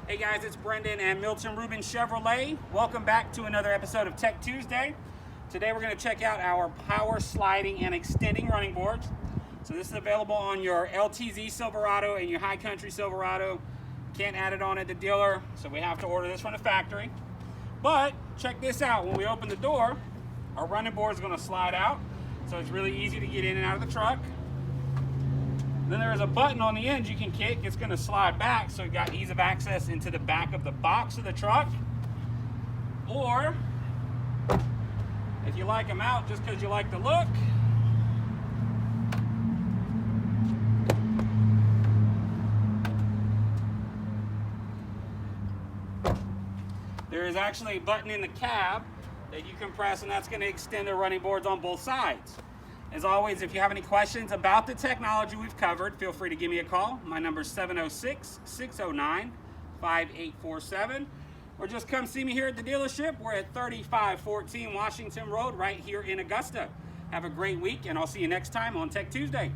Hey guys, it's Brendan and Milton Rubin Chevrolet. Welcome back to another episode of Tech Tuesday. Today we're going to check out our power sliding and extending running boards. So this is available on your LTZ Silverado and your High Country Silverado. Can't add it on at the dealer, so we have to order this from the factory. But check this out, when we open the door, our running board is going to slide out. So it's really easy to get in and out of the truck. Then there's a button on the end you can kick. It's going to slide back, so you've got ease of access into the back of the box of the truck. Or, if you like them out just because you like the look, there is actually a button in the cab that you can press, and that's going to extend the running boards on both sides. As always, if you have any questions about the technology we've covered, feel free to give me a call. My number is 706-609-5847. Or just come see me here at the dealership. We're at 3514 Washington Road right here in Augusta. Have a great week, and I'll see you next time on Tech Tuesday.